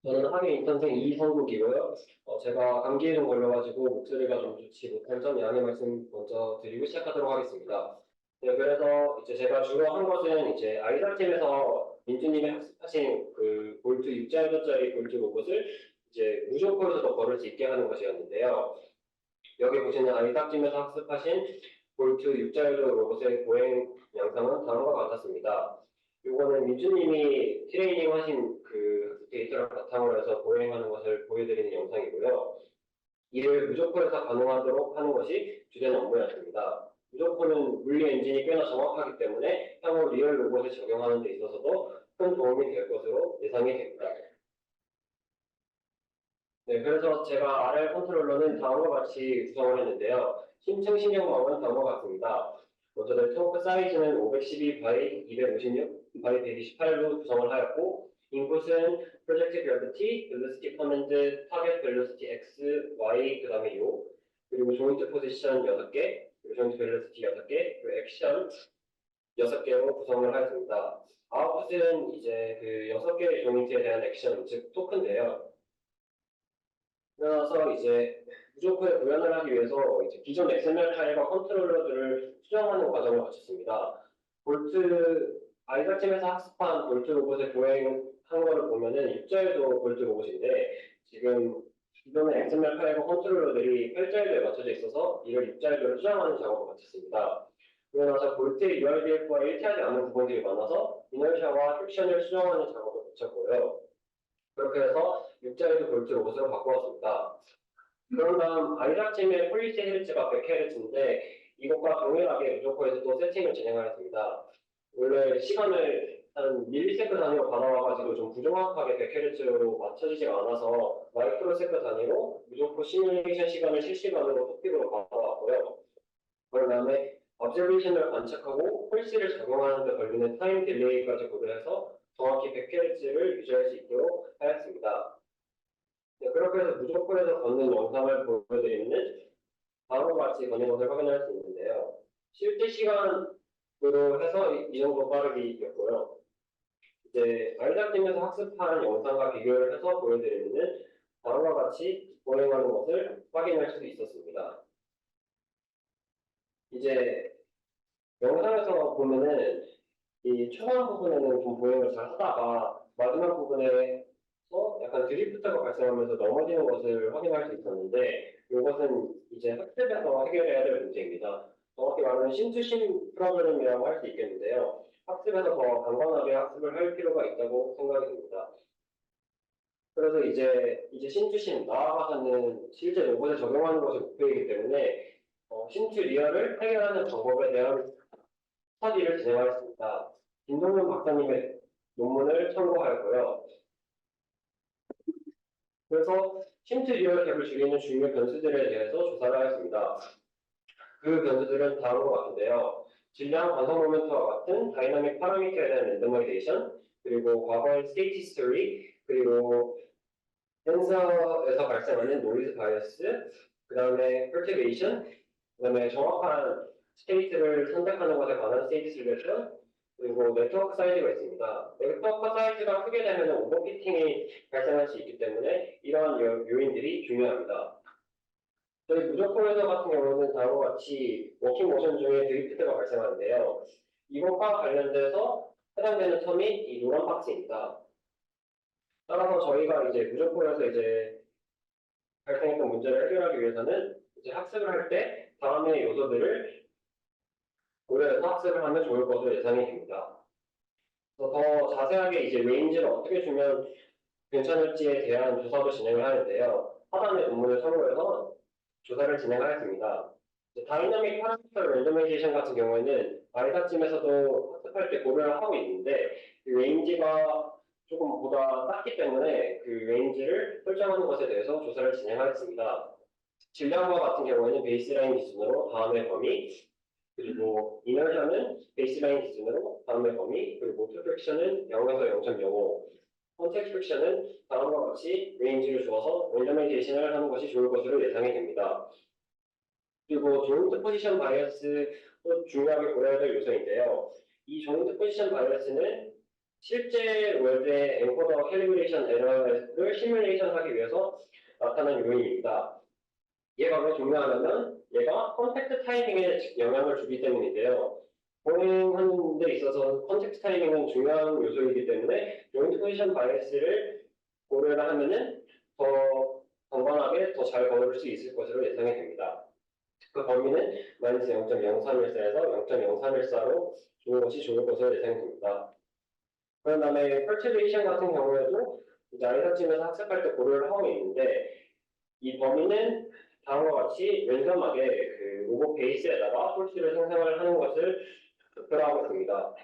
저는 학예 2탄생 이성국이고요. 제가 감기에 좀 걸려가지고 목소리가 좀 좋지 못한 점 양해 말씀 먼저 드리고 시작하도록 하겠습니다. 네, 그래서 이제 제가 주로 한 것은 이제 아이다팀에서 민주님이 학습하신 그 볼트 6자짜리 볼트 로봇을 이제 무조건으로 걸을 수 있게 하는 것이었는데요. 여기 보시는 아이다팀에서 학습하신 볼트 6자율 로봇의 보행 영상은 다음과 같았습니다. 이거는 민주님이 트레이닝 하신 그 데이터를 바탕으로 해서 보행하는 것을 보여드리는 영상이고요. 이를 무조건에서 가능하도록 하는 것이 주된 업무였습니다. 무조건은 물리 엔진이 꽤나 정확하기 때문에 향후 리얼 로봇을 적용하는 데 있어서도 큰 도움이 될 것으로 예상이 됩니다. 네, 그래서 제가 RL 컨트롤러는 다음과 같이 구성을 했는데요. 심층 신경망은 다음과 같습니다. 먼저 네트워크 사이즈는 512 바이 256 바이 128로 구성을 하였고, 인풋은 프로젝트 그래비티, 벨로시티 커맨드, 타겟 벨로시티 X, Y, 그 다음에 U, 그리고 조인트 포지션 6개, 그리고 조인트 벨로시티 6개, 그리고 액션 6개로 구성을 하였습니다. 아웃풋은 이제 그 6개의 조인트에 대한 액션, 즉 토큰인데요. 그래서 이제 무조건에 구현을 하기 위해서 이제 기존 XML 파일과 컨트롤러들을 수정하는 과정을 거쳤습니다. 볼트 아이다팀에서 학습한 볼트 로봇의 보행한 거를 보면은 6자율도 볼트 로봇인데 지금 기존의 XML 파일과 컨트롤러들이 8자율에 맞춰져 있어서 이를 6자율로 수정하는 작업을 마쳤습니다. 그러고 나서 볼트의 URDF와 일치하지 않는 부분들이 많아서 이너셜과 픽션을 수정하는 작업을 거쳤고요. 그렇게 해서 6자율 볼트 로봇으로 바꾸었습니다. 그런 다음 아이작팀의 폴리시 헬츠가 100Hz인데 이것과 동일하게 무조건에서도 세팅을 진행하였습니다. 원래 시간을 한 밀리세컨 단위로 받아와가지고 좀 부정확하게 100Hz로 맞춰지지 않아서 마이크로세컨 단위로 무조건 시뮬레이션 시간을 실시간으로 토픽으로 받아왔고요. 그 다음에 observation을 관측하고 폴시를 적용하는 데 걸리는 타임 딜레이까지 고려해서 정확히 100Hz를 유지할 수 있도록 하였습니다. 네, 그렇게 해서 무조건에서 걷는 영상을 보여드리는 다음과 같이 걷는 것을 확인할 수 있는데요. 실제 시간으로 해서 이 정도 빠르기였고요. 이제 아이작팀에서 학습한 영상과 비교를 해서 보여드리는 다음과 같이 보행하는 것을 확인할 수 있었습니다. 이제 영상에서 보면은 이 초반 부분에는 좀 보행을 잘 하다가 마지막 부분에서 약간 드리프트가 발생하면서 넘어지는 것을 확인할 수 있었는데 이것은 이제 학습에서 해결해야 될 문제입니다. 정확히 말하면 심투심 프로그램이라고 할 수 있겠는데요. 학습에서 더 간단하게 학습을 할 필요가 있다고 생각이 듭니다. 그래서 이제 심투심 나아가서는 실제 로봇에 적용하는 것이 목표이기 때문에 심투 리얼을 해결하는 방법에 대한 스터디를 진행하였습니다. 김동현 박사님의 논문을 참고하였고요. 그래서 심트 리얼 갭을 줄이는 중요 변수들에 대해서 조사를 하였습니다. 그 변수들은 다음과 같은데요. 질량 관성 모멘트와 같은 다이나믹 파라미터에 대한 랜더마이제이션, 그리고 과거의 스테이트 히스토리, 그리고 센서에서 발생하는 노이즈 바이어스, 그 다음에 퍼티베이션, 그 다음에 정확한 스테이트를 선택하는 것에 관한 스테이트 실레션, 그리고 네트워크 사이즈가 있습니다. 네트워크 사이즈가 크게 되면 오버피팅이 발생할 수 있기 때문에 이러한 요인들이 중요합니다. 저희 무조건에서 같은 경우는 다음과 같이 워킹 모션 중에 드리프트가 발생하는데요. 이것과 관련돼서 해당되는 텀이 이 노란 박스입니다. 따라서 저희가 이제 무조건에서 이제 발생했던 문제를 해결하기 위해서는 이제 학습을 할 때 다음의 요소들을 고려해서 학습을 하면 좋을 것으로 예상이 됩니다. 더 자세하게 이제 레인지를 어떻게 주면 괜찮을지에 대한 조사도 진행을 하는데요. 하단의 논문을 참고해서 조사를 진행하였습니다. 다이나믹 파라미터 랜더마이제이션 같은 경우에는 아이다찜에서도 학습할 때 고려를 하고 있는데 그 레인지가 조금 보다 작기 때문에 그 레인지를 설정하는 것에 대해서 조사를 진행하였습니다. 질량과 같은 경우에는 베이스라인 기준으로 다음의 범위, 그리고 이너셜은 베이스라인 기준으로 다음의 범위, 그리고 모터 프릭션은 0에서 0.05, 컨텍스트 프릭션은 다음과 같이 레인지를 주어서 랜더마이제이션을 하는 것이 좋을 것으로 예상이 됩니다. 그리고 조인트 포지션 바이어스도 중요하게 고려해야 될 요소인데요. 이 조인트 포지션 바이어스는 실제 월드의 엔코더 캘리브레이션 에러를 시뮬레이션하기 위해서 나타난 요인입니다. 얘가 왜 중요하냐면 얘가 컨택트 타이밍에 영향을 주기 때문인데요. 보행하는 데 있어서 컨택트 타이밍은 중요한 요소이기 때문에 조인트 포지션 바이어스를 고려를 하면은 더 건강하게 더 잘 걸을 수 있을 것으로 예상이 됩니다. 그 범위는 마이너스 0.0314에서 0.0314로 주는 것이 좋을 것으로 예상이 됩니다. 그런 다음에 펄티베이션 같은 경우에도 이제 아이사팀에서 학습할 때 고려를 하고 있는데 이 범위는 다음과 같이 랜덤하게 그 로봇 베이스에다가 폴스를 생성을 하는 것을 목표로 하고 있습니다.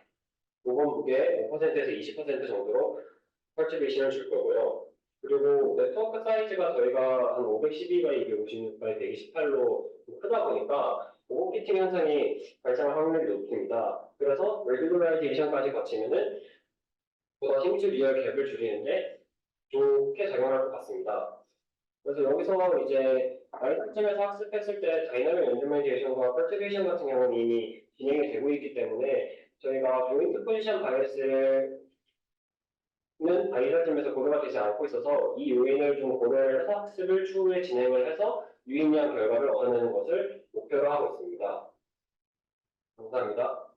로봇 무게 5%에서 20% 정도로 펄티베이션을 줄 거고요. 그리고 네트워크 사이즈가 저희가 한 512by 256by 128로 크다 보니까 오버피팅 현상이 발생할 확률이 높습니다. 그래서 레귤라이제이션까지 거치면은 보다 힘줄 리얼 갭을 줄이는데 좋게 작용할 것 같습니다. 그래서 여기서 이제 알고리즘에서 학습했을 때 다이나믹 랜더마이제이션과 퍼티베이션 같은 경우는 이미 진행이 되고 있기 때문에 저희가 조인트 포지션 바이어스는 알고리즘에서 고려가 되지 않고 있어서 이 요인을 좀 고려를 해서 학습을 추후에 진행을 해서 유의미한 결과를 얻어내는 것을 목표로 하고 있습니다. 감사합니다.